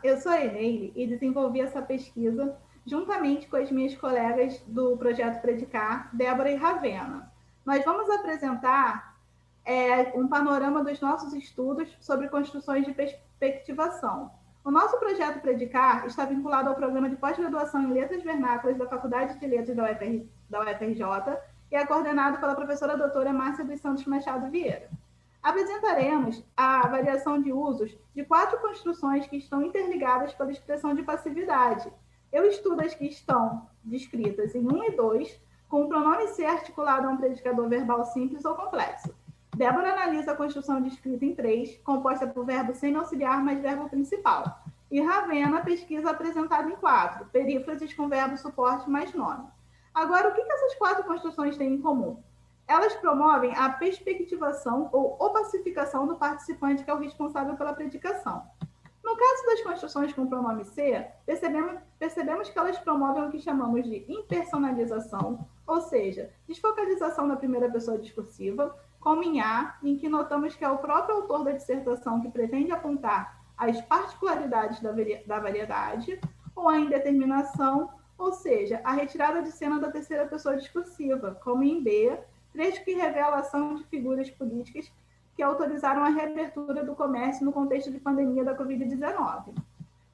eu sou a Eneile e desenvolvi essa pesquisa juntamente com as minhas colegas do Projeto Predicar, Débora e Ravena. Nós vamos apresentar um panorama dos nossos estudos sobre construções de perspectivação. O nosso projeto Predicar está vinculado ao programa de pós-graduação em Letras Vernáculas da Faculdade de Letras da UFRJ e é coordenado pela professora doutora Márcia dos Santos Machado Vieira. Apresentaremos a avaliação de usos de 4 construções que estão interligadas pela expressão de passividade. Eu estudo as que estão descritas em 1 e 2, com o pronome ser articulado a um predicador verbal simples ou complexo. Débora analisa a construção descrita em 3, composta por verbo sem auxiliar mais verbo principal. E Ravena pesquisa apresentada em 4, perífrases com verbo suporte mais nome. Agora, o que essas 4 construções têm em comum? Elas promovem a perspectivação ou opacificação do participante, que é o responsável pela predicação. No caso das construções com pronome ser, percebemos que elas promovem o que chamamos de impersonalização, ou seja, desfocalização da primeira pessoa discursiva, como em A, em que notamos que é o próprio autor da dissertação que pretende apontar as particularidades da variedade, ou a indeterminação, ou seja, a retirada de cena da terceira pessoa discursiva, como em B, trecho que revela a ação de figuras políticas que autorizaram a reabertura do comércio no contexto de pandemia da Covid-19.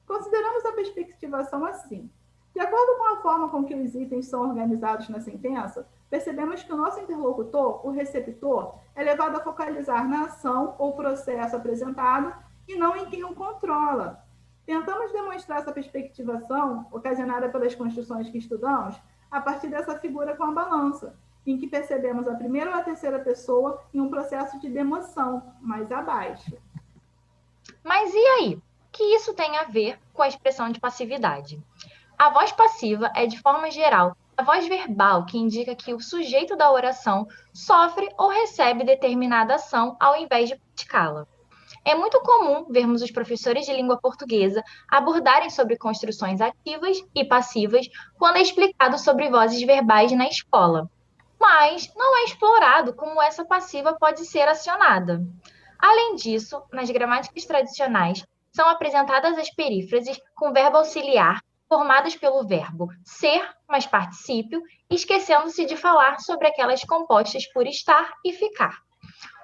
Consideramos a perspectivação assim. De acordo com a forma com que os itens são organizados na sentença, percebemos que o nosso interlocutor, o receptor, é levado a focalizar na ação ou processo apresentado e não em quem o controla. Tentamos demonstrar essa perspectivação, ocasionada pelas construções que estudamos, a partir dessa figura com a balança, em que percebemos a primeira ou a terceira pessoa em um processo de demoção, mais abaixo. Mas e aí? O que isso tem a ver com a expressão de passividade? A voz passiva é, de forma geral, a voz verbal que indica que o sujeito da oração sofre ou recebe determinada ação ao invés de praticá-la. É muito comum vermos os professores de língua portuguesa abordarem sobre construções ativas e passivas quando é explicado sobre vozes verbais na escola. Mas não é explorado como essa passiva pode ser acionada. Além disso, nas gramáticas tradicionais, são apresentadas as perífrases com verbo auxiliar, formadas pelo verbo ser mais particípio, esquecendo-se de falar sobre aquelas compostas por estar e ficar.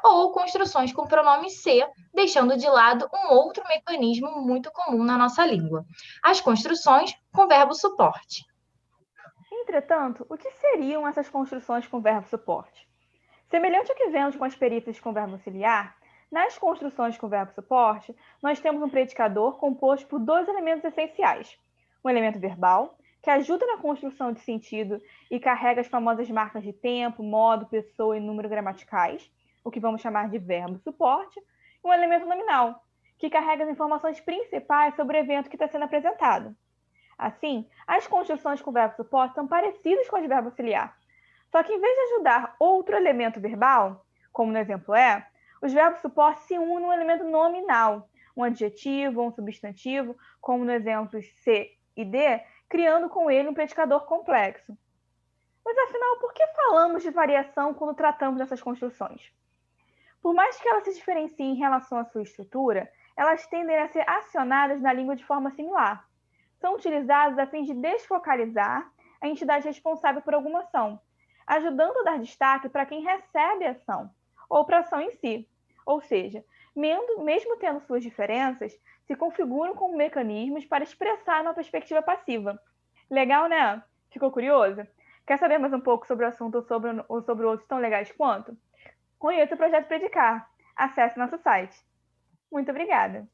Ou construções com pronome ser, deixando de lado um outro mecanismo muito comum na nossa língua: as construções com verbo suporte. Entretanto, o que seriam essas construções com verbo suporte? Semelhante ao que vemos com as perífrases com verbo auxiliar, nas construções com verbo suporte, nós temos um predicador composto por 2 elementos essenciais. Um elemento verbal, que ajuda na construção de sentido e carrega as famosas marcas de tempo, modo, pessoa e número gramaticais, o que vamos chamar de verbo suporte, e um elemento nominal, que carrega as informações principais sobre o evento que está sendo apresentado. Assim, as construções com verbo suporte são parecidas com as de verbo auxiliar. Só que, em vez de ajudar outro elemento verbal, como no exemplo os verbos suporte se unem no elemento nominal, um adjetivo ou um substantivo, como no exemplo C e D, criando com ele um predicador complexo. Mas, afinal, por que falamos de variação quando tratamos dessas construções? Por mais que elas se diferenciem em relação à sua estrutura, elas tendem a ser acionadas na língua de forma similar. São utilizadas a fim de desfocalizar a entidade responsável por alguma ação, ajudando a dar destaque para quem recebe a ação, ou para a ação em si. Ou seja, mesmo tendo suas diferenças, se configuram como mecanismos para expressar uma perspectiva passiva. Legal, né? Ficou curioso? Quer saber mais um pouco sobre o assunto ou sobre outros tão legais quanto? Conheça o Projeto Predicar. Acesse nosso site. Muito obrigada!